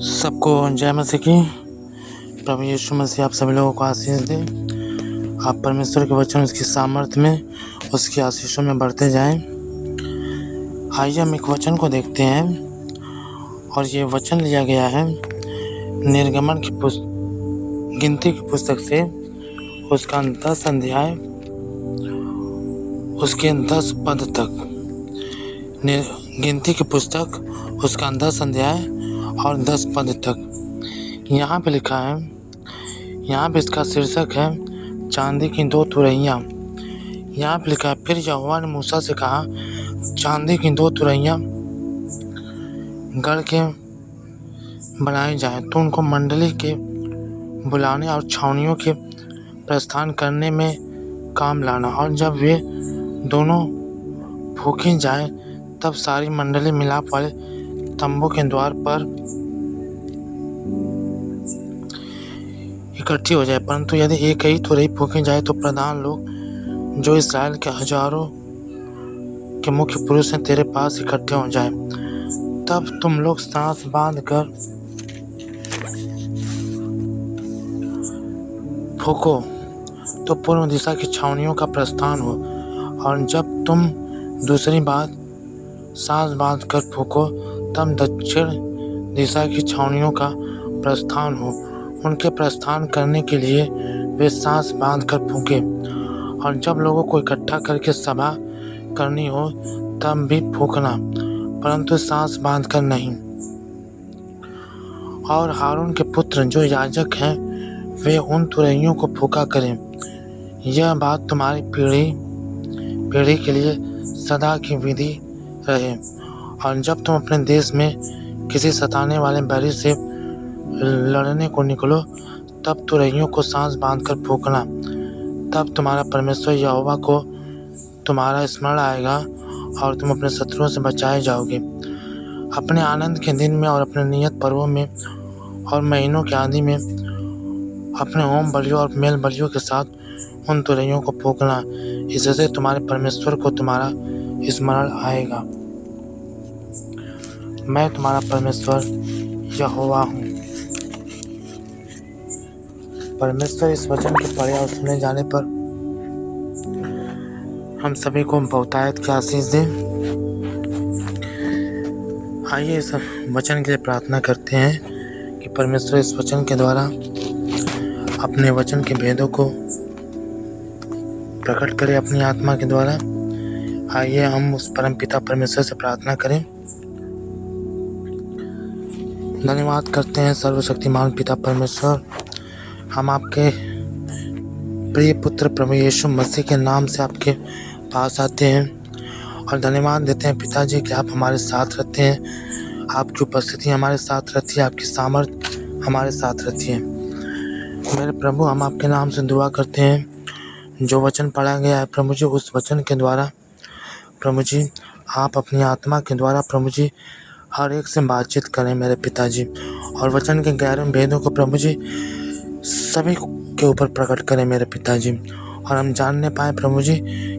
सबको जय मसीह की। प्रभु यीशु मसीह आप सभी लोगों को आशीष दे। आप परमेश्वर के वचन उसकी सामर्थ्य में, उसकी आशीषों में बढ़ते जाएं। आइए हम एक वचन को देखते हैं, और ये वचन लिया गया है निर्गमन की गिनती की पुस्तक से, उसका 10 अध्याय, उसके 10 पद तक। गिनती की पुस्तक उसका 10 अध्याय और 10 पद तक। यहाँ पे लिखा है, यहाँ पे इसका शीर्षक है चांदी की 2 तुरहियां। यहाँ पे लिखा है, फिर यहोवा ने मूसा से कहा, चांदी की 2 तुरहियां गढ़ के बनाई जाए तो उनको मंडली के बुलाने और छावनियों के प्रस्थान करने में काम लाना, और जब वे दोनों फूकी जाए तब सारी मंडली मिलाप वाले तंबू के द्वार पर इकट्ठी हो जाए। परंतु यदि एक ही तुरही फूकी जाए तो प्रधान लोग जो इस्राएल के हजारों के मुख्य पुरुष हैं तेरे पास इकट्ठे हो जाए। तब तुम लोग सांस बांध कर फूको तो पूर्व दिशा की छावनियों का प्रस्थान हो, और जब तुम दूसरी बार सांस बांध कर फूको तब दक्षिण दिशा की छावनियों का प्रस्थान हो। उनके प्रस्थान करने के लिए वे सांस बांध कर फूके, और जब लोगों को इकट्ठा करके सभा करनी हो तब भी फूकना, परंतु सांस बांध कर नहीं। और हारून के पुत्र जो याजक हैं वे उन तुरहियों को फूका करें। यह बात तुम्हारी पीढ़ी के लिए सदा की विधि रहे। और जब तुम अपने देश में किसी सताने वाले बैरी से लड़ने को निकलो तब तुरहियों को सांस बांधकर फूकना। तब तुम्हारा परमेश्वर यहोवा को तुम्हारा स्मरण आएगा और तुम अपने शत्रुओं से बचाए जाओगे। अपने आनंद के दिन में और अपने नियत पर्वों में और महीनों के आदि में अपने होम बलियों और मेल बलियों के साथ उन तुरहियों को फूकना। इससे तुम्हारे परमेश्वर को तुम्हारा स्मरण आएगा। मैं तुम्हारा परमेश्वर यहोवा हूँ। परमेश्वर इस वचन के पढ़े और सुने जाने पर हम सभी को बहुतायत की आशीष दें। आइए इस वचन के लिए प्रार्थना करते हैं कि परमेश्वर इस वचन के द्वारा अपने वचन के भेदों को प्रकट करे अपनी आत्मा के द्वारा। आइए हम उस परम पिता परमेश्वर से प्रार्थना करें। धन्यवाद करते हैं सर्वशक्तिमान पिता परमेश्वर, हम आपके प्रिय पुत्र प्रभु यीशु मसीह के नाम से आपके पास आते हैं और धन्यवाद देते हैं पिताजी कि आप हमारे साथ रहते हैं, आपकी उपस्थिति हमारे साथ रहती है, आपकी सामर्थ्य हमारे साथ रहती है। मेरे प्रभु, हम आपके नाम से दुआ करते हैं, जो वचन पढ़ा गया है प्रभु जी, उस वचन के द्वारा प्रभु जी आप अपनी आत्मा के द्वारा प्रभु जी हर एक से बातचीत करें मेरे पिताजी, और वचन के गहरे भेदों को प्रभु जी सभी के ऊपर प्रकट करें मेरे पिताजी, और हम जानने पाए प्रभु जी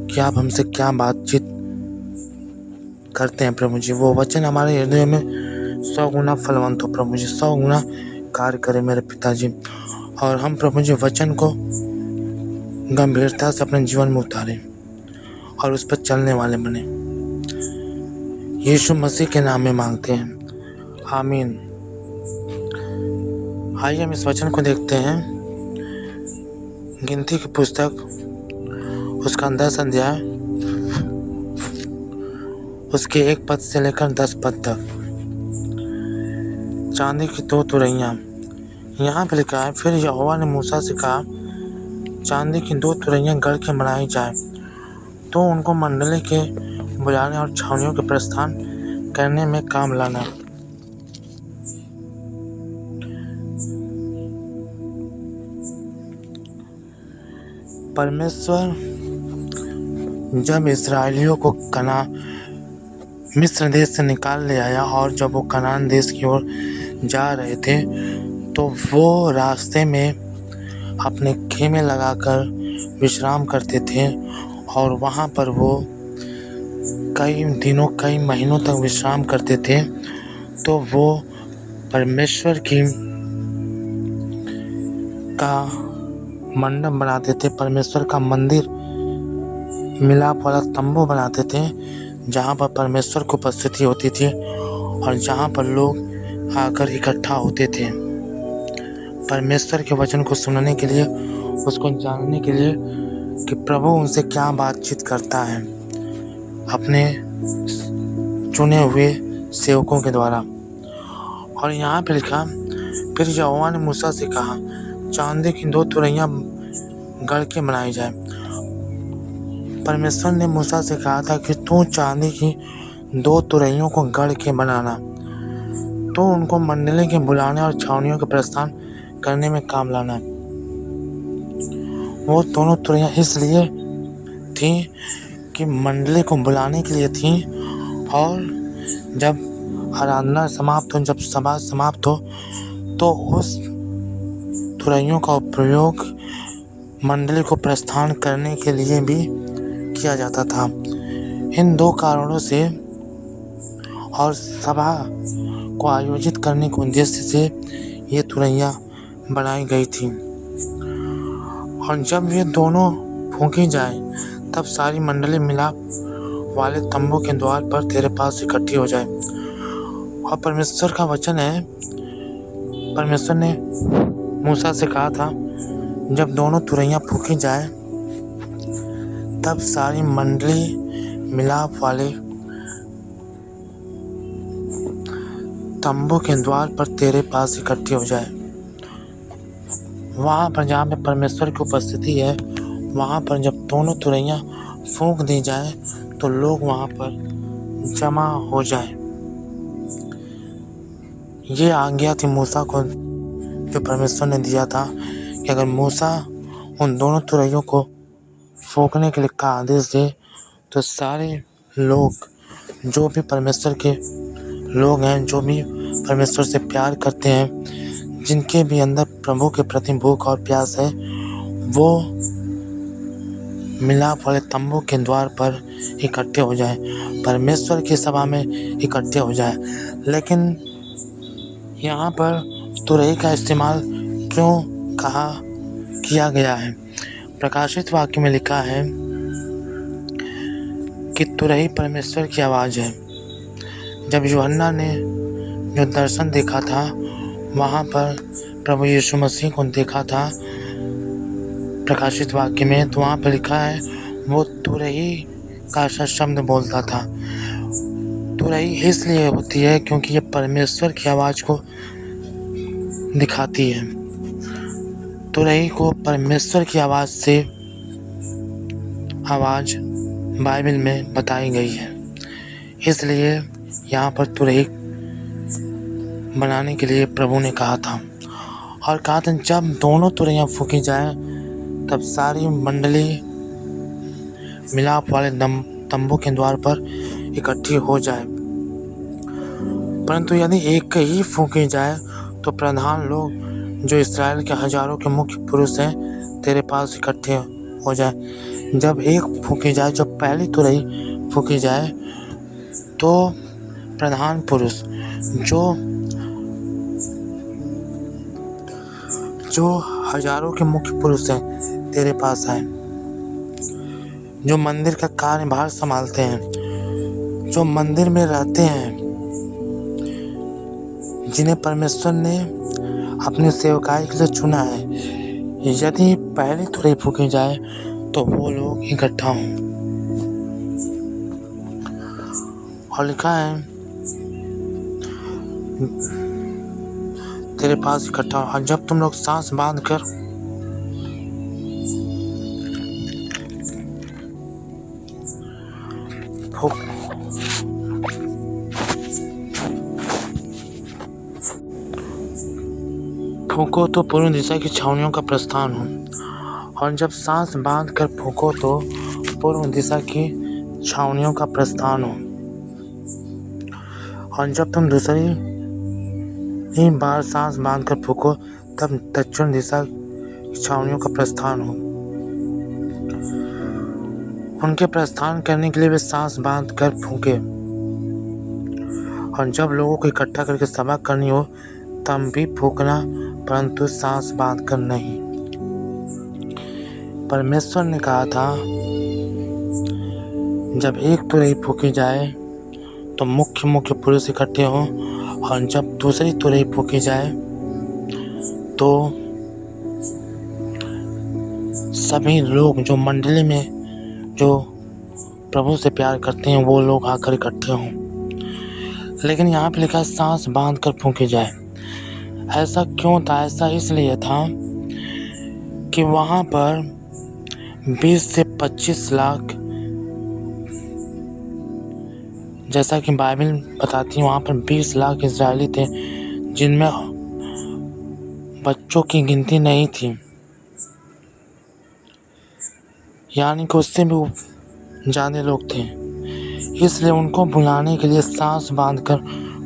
कि आप हमसे क्या बातचीत करते हैं प्रभु जी। वो वचन हमारे हृदय में 100 गुना फलवंत हो प्रभु जी, 100 गुना कार्य करें मेरे पिताजी, और हम प्रभु जी वचन को गंभीरता से अपने जीवन में उतारें और उस पर चलने वाले बने। यीशु मसीह के नाम में मांगते हैं, आमीन। आइए हम इस वचन को देखते हैं। गिनती की पुस्तक उसका 10 अध्याय, उसके 1 पद से लेकर 10 पद तक। चांदी की 2 तुरहियां। यहाँ पे लिखा है, फिर यहोवा ने मूसा से कहा, चांदी की 2 तुरहियां गढ़ के बनाई जाए तो उनको मंडली के बुलाने और छावनियों के प्रस्थान करने में काम लाना। परमेश्वर जब इस्राएलियों को मिस्र देश से निकाल ले आया, और जब वो कनान देश की ओर जा रहे थे तो वो रास्ते में अपने खेमे लगाकर विश्राम करते थे, और वहाँ पर वो कई दिनों कई महीनों तक विश्राम करते थे। तो वो परमेश्वर की का मंडप बनाते थे, परमेश्वर का मंदिर मिलाप वाला तंबू बनाते थे, जहाँ पर परमेश्वर की उपस्थिति होती थी और जहाँ पर लोग आकर इकट्ठा होते थे परमेश्वर के वचन को सुनने के लिए, उसको जानने के लिए कि प्रभु उनसे क्या बातचीत करता है अपने चुने हुए सेवकों के द्वारा। और यहाँ पे लिखा, फिर यहोवा ने मूसा से कहा, चांदी की 2 तुरैयां गढ़ के बनाई जाए। परमेश्वर ने मूसा से कहा था कि तू चांदी की 2 तुरैयों को गढ़ के बनाना, तो उनको मंडली के बुलाने और छावनियों के प्रस्थान करने में काम लाना। वो दोनों तुरैयां इसलिए थी कि मंडली को बुलाने के लिए थी, और जब आराधना समाप्त हो, जब सभा समाप्त हो, तो उस तुरैयों का प्रयोग मंडली को प्रस्थान करने के लिए भी किया जाता था। इन 2 कारणों से और सभा को आयोजित करने के उद्देश्य से ये तुरैयां बनाई गई थी। और जब ये दोनों फूंकी जाए, तब सारी मंडली मिलाप वाले तंबू के द्वार पर तेरे पास इकट्ठी हो जाए। और परमेश्वर का वचन है, परमेश्वर ने मूसा से कहा था, जब दोनों तुरैयां फूंकी जाए, तब सारी मंडली मिलाप वाले तंबू के द्वार पर तेरे पास इकट्ठी हो जाए। वहाँ पर जहाँ पे परमेश्वर की उपस्थिति है, वहाँ पर जब दोनों तुरैयां फूंक दी जाए, तो लोग वहाँ पर जमा हो जाए। ये आज्ञा थी मूसा को, जो परमेश्वर ने दिया था कि अगर मूसा उन दोनों तुरैयों को फूंकने के लिए का आदेश दे, तो सारे लोग, जो भी परमेश्वर के लोग हैं, जो भी परमेश्वर से प्यार करते हैं, जिनके भी अंदर प्रभु के प्रति भूख और प्यास है, वो मिलाप वाले तंबू के द्वार पर इकट्ठे हो जाए, परमेश्वर की सभा में इकट्ठे हो जाए। लेकिन यहाँ पर तुरही का इस्तेमाल क्यों किया गया है? प्रकाशित वाक्य में लिखा है कि तुरही परमेश्वर की आवाज़ है। जब यूहन्ना ने जो दर्शन देखा था, वहाँ पर प्रभु यीशु मसीह को देखा था प्रकाशित वाक्य में, तो वहाँ पर लिखा है वो तुरही का शब्द बोलता था। तुरही इसलिए होती है क्योंकि ये परमेश्वर की आवाज़ को दिखाती है। तुरही को परमेश्वर की आवाज़ से आवाज़ बाइबल में बताई गई है, इसलिए यहाँ पर तुरही बनाने के लिए प्रभु ने कहा था। और कहा था जब दोनों तुरैयां फूंकी जाए, तब सारी मंडली मिलाप वाले तंबू के द्वार पर इकट्ठी हो जाए। परंतु यदि एक ही फूंकी जाए, तो प्रधान लोग, जो इस्राएल के हजारों के मुख्य पुरुष हैं, तेरे पास इकट्ठे हो जाए। जब एक फूंकी जाए, जब पहली तुरही फूंकी जाए, तो प्रधान पुरुष, जो हजारों के मुख्य पुरुष हैं, तेरे पास आए, जो मंदिर का कार्यभार संभालते हैं, जो मंदिर में रहते हैं, जिन्हें परमेश्वर ने अपनी सेवकाई के लिए चुना है। यदि पहली तुरही फूंकी जाए, तो वो लोग इकट्ठा हों। और लिखा है तेरे पास इकट्ठा हो। और जब तुम लोग सांस बांध कर फूंको, तो पूर्व दिशा की छावनियों का प्रस्थान हो। और जब सांस बांध कर फूंको, तो पूर्व दिशा की छावनियों का प्रस्थान हो। और जब तुम दूसरी ही बार सांस बांध कर फूंको, तब दक्षिण दिशा की छावनियों का प्रस्थान हो। उनके प्रस्थान करने के लिए वे सांस बांध कर फूंके। और जब लोगों को इकट्ठा करके सभा करनी हो, तब भी फूकना, परंतु सांस बांधकर नहीं। परमेश्वर ने कहा था, जब एक तुरही फूकी जाए तो मुख्य पुरुष इकट्ठे हों, और जब दूसरी तुरही फूकी जाए तो सभी लोग जो मंडली में जो प्रभु से प्यार करते हैं वो लोग आकर इकट्ठे हों। लेकिन यहाँ पे लिखा सांस बांध कर फूकी जाए। ऐसा क्यों था? ऐसा इसलिए था कि वहाँ पर 20 से 25 लाख, जैसा कि बाइबल बताती है, वहाँ पर 20 लाख इजरायली थे जिनमें बच्चों की गिनती नहीं थी, यानी कि उससे भी ज़्यादा लोग थे। इसलिए उनको बुलाने के लिए सांस बांधकर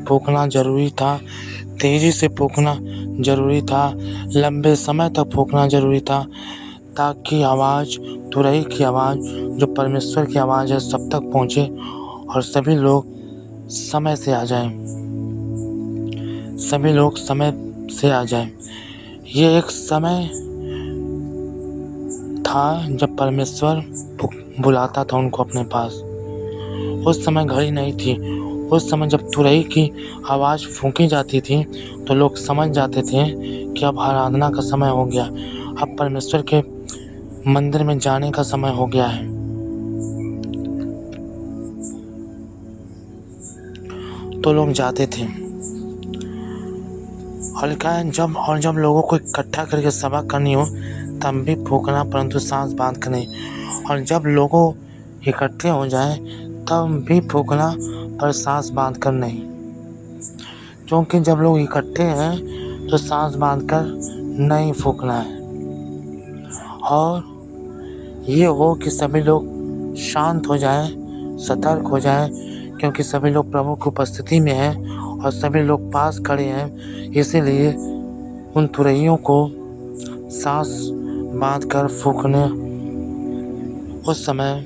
फूकना जरूरी था, तेजी से फूकना जरूरी था, लंबे समय तक फूकना जरूरी था, ताकि आवाज़, तुरही की आवाज़ जो परमेश्वर की आवाज़ है, सब तक पहुँचे और सभी लोग समय से आ जाएं। सभी लोग समय से आ जाएं। ये एक समय था जब परमेश्वर बुलाता था उनको अपने पास। उस समय घड़ी नहीं थी। उस समय जब तुरही की आवाज़ फूंकी जाती थी तो लोग समझ जाते थे कि अब आराधना का समय हो गया, अब परमेश्वर के मंदिर में जाने का समय हो गया है। तो लोग जाते थे। और लिखा है, जब लोगों को इकट्ठा करके सभा करनी हो तब भी फूकना, परंतु सांस बांध कर नहीं। और जब लोगों इकट्ठे हो जाएं तब भी फूकना, पर सांस बांध कर नहीं। क्योंकि जब लोग इकट्ठे हैं तो सांस बांध कर नहीं फूकना है। और ये हो कि सभी लोग शांत हो जाएं, सतर्क हो जाएं, क्योंकि सभी लोग प्रभु की उपस्थिति में हैं और सभी लोग पास खड़े हैं। इसीलिए उन तुरहियों को सांस बांधकर फूकने उस समय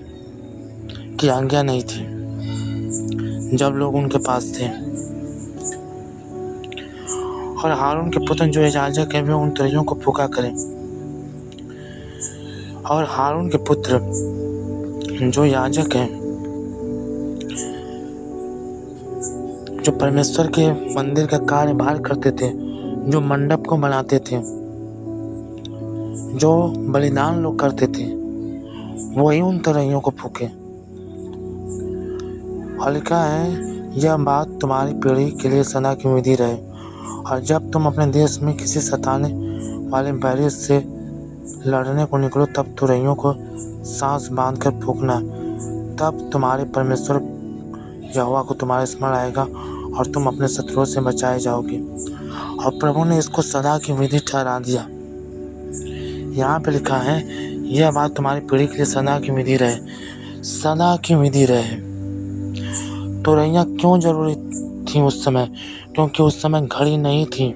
की आज्ञा नहीं थी जब लोग उनके पास थे। और हारून के पुत्र जो याजक है वे उन तुरहियों को फूका करें। और हारून के पुत्र जो याजक हैं, जो परमेश्वर के मंदिर का कार्यभार करते थे, जो मंडप को बनाते थे, जो बलिदान लोग करते थे, वही उन तुरहियों को फूके। और लिखा है, यह बात तुम्हारी पीढ़ी के लिए सदा की विधि रहे, और जब तुम अपने देश में किसी सताने वाले बैरी से लड़ने को निकलो तब तुरहियों को सांस बांधकर फूकना, तब तुम्हारे परमेश्वर यहोवा को तुम्हारे स्मरण आएगा और तुम अपने शत्रुओं से बचाए जाओगे। और प्रभु ने इसको सदा की विधि ठहरा दिया। यहाँ पे लिखा है, यह बात तुम्हारी पीढ़ी के लिए सदा की विधि रहे, सदा की विधि रहे। तुरहियां क्यों जरूरी थी उस समय? क्योंकि उस समय घड़ी नहीं थी,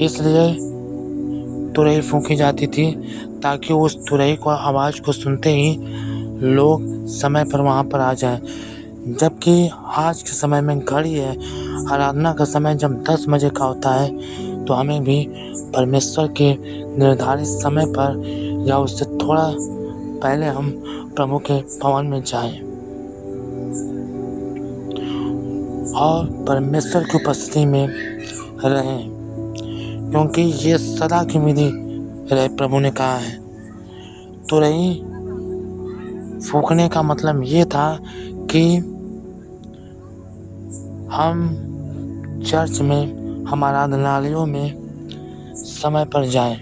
इसलिए तुरही फूंकी जाती थी, ताकि उस तुरही को आवाज़ को सुनते ही लोग समय पर वहाँ पर आ जाएं। जबकि आज के समय में घड़ी है, आराधना का समय जब 10 बजे का होता है तो हमें भी परमेश्वर के निर्धारित समय पर या उससे थोड़ा पहले हम प्रभु के भवन में जाएं और परमेश्वर की उपस्थिति में रहें, क्योंकि ये सदा की विधि रहे। प्रभु ने कहा है। तुरही फूकने का मतलब ये था कि हम चर्च में, हम आराधनालयों में समय पर जाएं,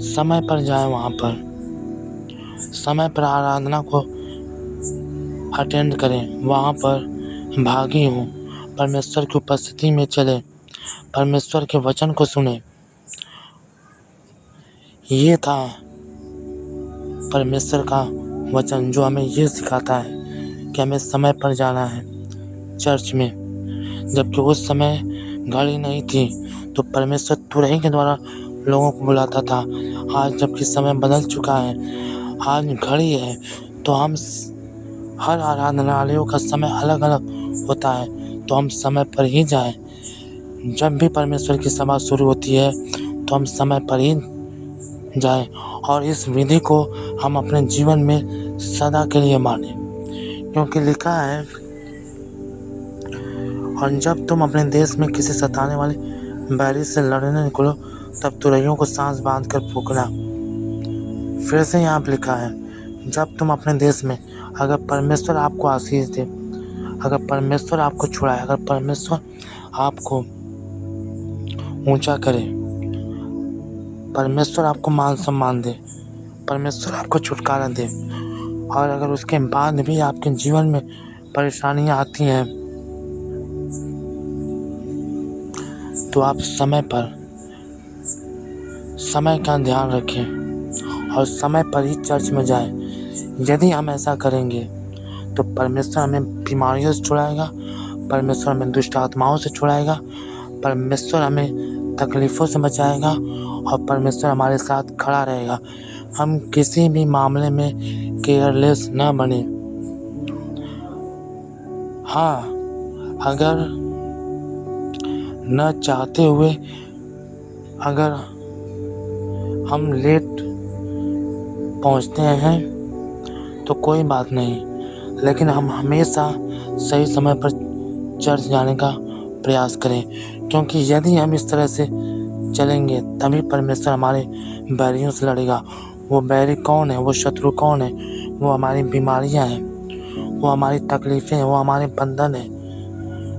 समय पर जाएं, वहाँ पर समय पर आराधना को अटेंड करें, वहाँ पर भागी हों, परमेश्वर की उपस्थिति में चलें, परमेश्वर के वचन को सुने। ये था परमेश्वर का वचन जो हमें ये सिखाता है कि हमें समय पर जाना है चर्च में। जबकि उस समय घड़ी नहीं थी तो परमेश्वर तुरही के द्वारा लोगों को बुलाता था। आज जबकि समय बदल चुका है, आज घड़ी है, तो हम हर आराधनालयों का समय अलग अलग होता है, तो हम समय पर ही जाएं। जब भी परमेश्वर की सभा शुरू होती है तो हम समय पर ही जाएं और इस विधि को हम अपने जीवन में सदा के लिए मानें, क्योंकि लिखा है, और जब तुम अपने देश में किसी सताने वाले बैरी से लड़ने निकलो तब तुरहियों को सांस बांध कर फूंकना। फिर से यहाँ पे लिखा है, जब तुम अपने देश में, अगर परमेश्वर आपको आशीष दे, अगर परमेश्वर आपको छुड़ाए, अगर परमेश्वर आपको ऊंचा करे, परमेश्वर आपको मान सम्मान दे, परमेश्वर आपको छुटकारा दे, और अगर उसके बाद भी आपके जीवन में परेशानियां आती हैं तो आप समय का ध्यान रखें और समय पर ही चर्च में जाएं। यदि हम ऐसा करेंगे तो परमेश्वर हमें बीमारियों से छुड़ाएगा, परमेश्वर हमें दुष्ट आत्माओं से छुड़ाएगा, परमेश्वर हमें तकलीफ़ों से बचाएगा और परमेश्वर हमारे साथ खड़ा रहेगा। हम किसी भी मामले में केयरलेस न बने। हाँ, अगर न चाहते हुए अगर हम लेट पहुंचते हैं तो कोई बात नहीं, लेकिन हम हमेशा सही समय पर चर्च जाने का प्रयास करें, क्योंकि यदि हम इस तरह से चलेंगे तभी परमेश्वर हमारे बैरियों से लड़ेगा। वो बैरी कौन है? वो शत्रु कौन है? वो हमारी बीमारियां हैं, वो हमारी तकलीफ़ें हैं, वो हमारे बंधन हैं,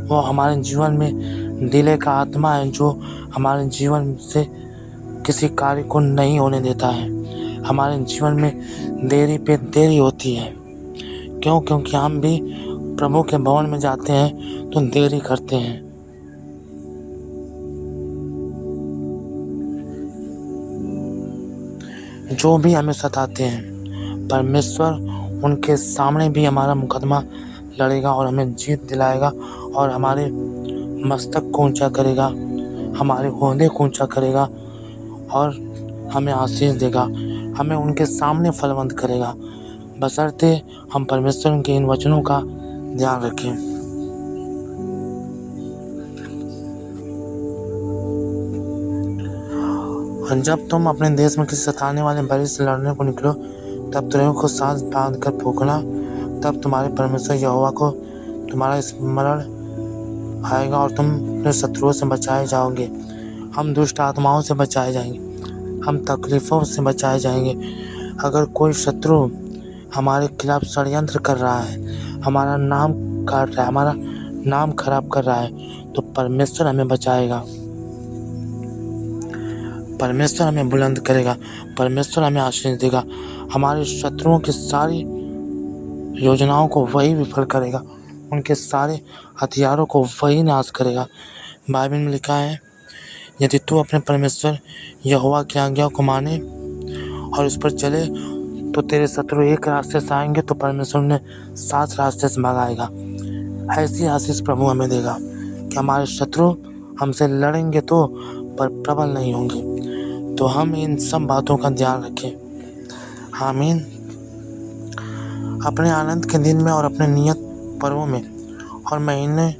वो हमारे जीवन में डिले का आत्मा है जो हमारे जीवन से किसी कार्य को नहीं होने देता है। हमारे जीवन में देरी पे देरी होती है। क्यों? क्योंकि हम भी प्रभु के भवन में जाते हैं तो देरी करते हैं। जो भी हमें सताते हैं, परमेश्वर उनके सामने भी हमारा मुकदमा लड़ेगा और हमें जीत दिलाएगा और हमारे मस्तक को ऊंचा करेगा, हमारे ओहदे को ऊंचा करेगा और हमें आशीष देगा, हमें उनके सामने फलवंत करेगा, बशर्ते हम परमेश्वर के इन वचनों का ध्यान रखें। और जब तुम अपने देश में किसी सताने वाले बैरी से लड़ने को निकलो तब तुरहियों को सांस बांध कर फूंकना। तब तुम्हारे परमेश्वर यहोवा को तुम्हारा स्मरण आएगा और तुम अपने शत्रुओं से बचाए जाओगे। हम दुष्ट आत्माओं से बचाए जाएंगे, हम तकलीफ़ों से बचाए जाएंगे। अगर कोई शत्रु हमारे खिलाफ षड्यंत्र कर रहा है, हमारा नाम काट रहा है, हमारा नाम खराब कर रहा है, तो परमेश्वर हमें बचाएगा, परमेश्वर हमें बुलंद करेगा, परमेश्वर हमें आशीष देगा। हमारे शत्रुओं की सारी योजनाओं को वही विफल करेगा, उनके सारे हथियारों को वही नाश करेगा। बाइबल में लिखा है, यदि तू अपने परमेश्वर यहोवा की आज्ञा को माने और उस पर चले तो तेरे शत्रु एक रास्ते से आएंगे तो परमेश्वर उन्हें 7 रास्ते से भगाएगा। ऐसी आशीष प्रभु हमें देगा कि हमारे शत्रु हमसे लड़ेंगे तो पर प्रबल नहीं होंगे। तो हम इन सब बातों का ध्यान रखें। आमीन। अपने आनंद के दिन में और अपने नियत पर्वों में और महीने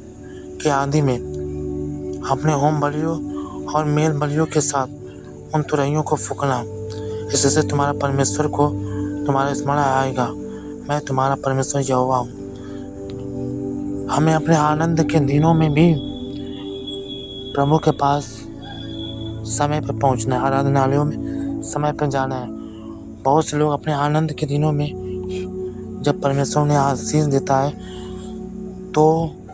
के आदि में अपने होम बलियों और मेल बलियों के साथ उन तुरहियों को फूंकना। इससे तुम्हारा परमेश्वर को तुम्हारा स्मरण आएगा, मैं तुम्हारा परमेश्वर यहोवा हूँ। हमें अपने आनंद के दिनों में भी प्रभु के पास समय पर पहुँचना है, आराधनालयों में समय पर जाना है। बहुत से लोग अपने आनंद के दिनों में जब परमेश्वर उन्हें आशीष देता है तो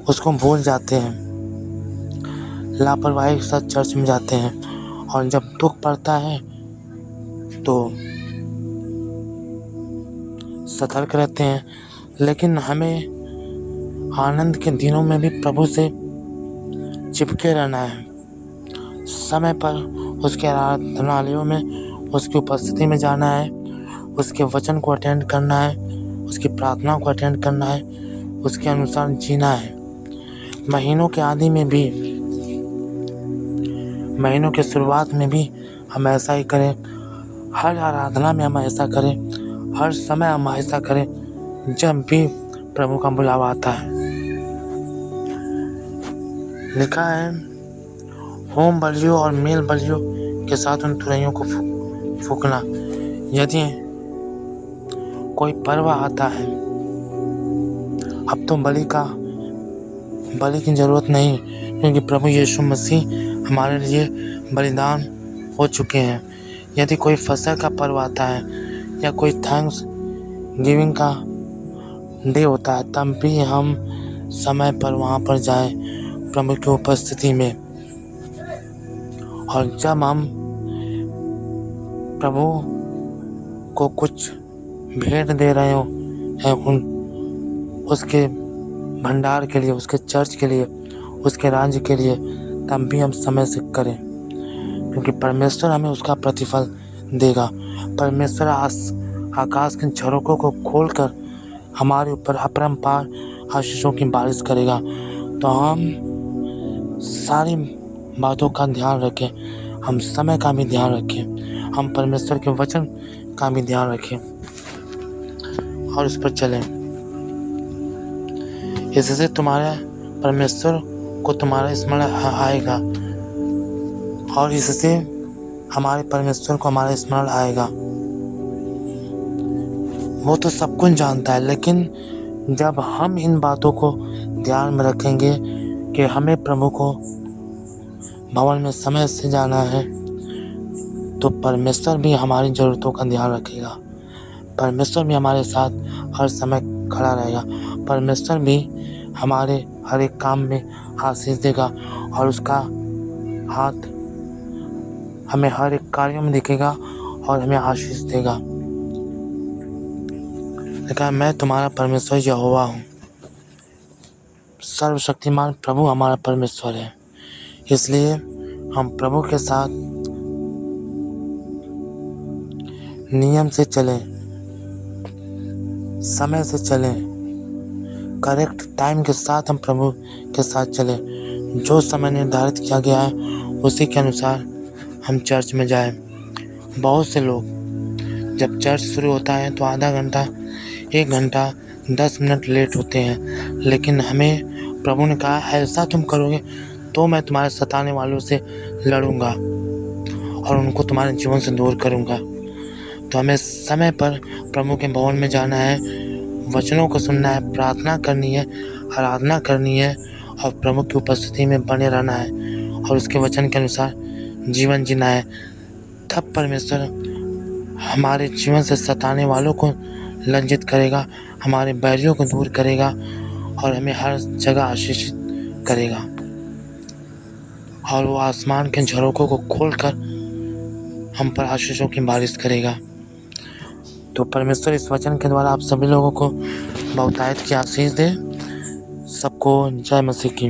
उसको भूल जाते हैं, लापरवाही के साथ चर्च में जाते हैं, और जब दुख पड़ता है तो सतर्क रहते हैं। लेकिन हमें आनंद के दिनों में भी प्रभु से चिपके रहना है, समय पर उसके आराधनालयों में उसकी उपस्थिति में जाना है, उसके वचन को अटेंड करना है, उसकी प्रार्थना को अटेंड करना है, उसके अनुसार जीना है। महीनों के आदि में भी, महीनों के शुरुआत में भी हम ऐसा ही करें, हर आराधना में हम ऐसा करें, हर समय हम ऐसा करें जब भी प्रभु का बुलावा आता है। लिखा है, होम बलियों और मेल बलियों के साथ उन तुरैयों को फूकना। यदि कोई पर्व आता है, अब तो बलि की जरूरत नहीं, क्योंकि प्रभु यीशु मसीह हमारे लिए बलिदान हो चुके हैं। यदि कोई फसह का पर्व आता है या कोई थैंक्स गिविंग का डे होता है, तब भी हम समय पर वहाँ पर जाएं प्रभु की उपस्थिति में। और जब हम प्रभु को कुछ भेंट दे रहे हो हैं उसके भंडार के लिए, उसके चर्च के लिए, उसके राज्य के लिए, तब भी हम समय से करें, क्योंकि परमेश्वर हमें उसका प्रतिफल देगा। परमेश्वर आकाश के झरोकों को खोलकर हमारे ऊपर अपरंपार आशीषों की बारिश करेगा। तो हम सारी बातों का ध्यान रखें, हम समय का भी ध्यान रखें, हम परमेश्वर के वचन का भी ध्यान रखें और उस पर चलें। इससे तुम्हारे परमेश्वर को तुम्हारा स्मरण आएगा और इससे हमारे परमेश्वर को हमारा स्मरण आएगा। वो तो सब कुछ जानता है, लेकिन जब हम इन बातों को ध्यान में रखेंगे कि हमें प्रभु को भवन में समय से जाना है, तो परमेश्वर भी हमारी ज़रूरतों का ध्यान रखेगा। परमेश्वर भी हमारे साथ हर समय खड़ा रहेगा। परमेश्वर भी हमारे हर एक काम में आशीष देगा और उसका हाथ हमें हर एक कार्यों में दिखेगा और हमें आशीष देगा। देखा, मैं तुम्हारा परमेश्वर यहोवा हूँ। सर्वशक्तिमान प्रभु हमारा परमेश्वर है। इसलिए हम प्रभु के साथ नियम से चलें, समय से चलें, करेक्ट टाइम के साथ हम प्रभु के साथ चलें। जो समय निर्धारित किया गया है उसी के अनुसार हम चर्च में जाएं। बहुत से लोग जब चर्च शुरू होता है तो आधा घंटा, 1 घंटा, 10 मिनट लेट होते हैं, लेकिन हमें प्रभु ने कहा, ऐसा तुम करोगे तो मैं तुम्हारे सताने वालों से लड़ूंगा और उनको तुम्हारे जीवन से दूर करूंगा। तो हमें समय पर प्रभु के भवन में जाना है, वचनों को सुनना है, प्रार्थना करनी है, आराधना करनी है और प्रभु की उपस्थिति में बने रहना है और उसके वचन के अनुसार जीवन जीना है। तब परमेश्वर हमारे जीवन से सताने वालों को लज्जित करेगा, हमारे बैरियों को दूर करेगा और हमें हर जगह आशीषित करेगा और वो आसमान के झरोकों को खोलकर हम पर आशीषों की बारिश करेगा। तो परमेश्वर इस वचन के द्वारा आप सभी लोगों को बहुतायत की आशीष दे। सबको जय मसीह की।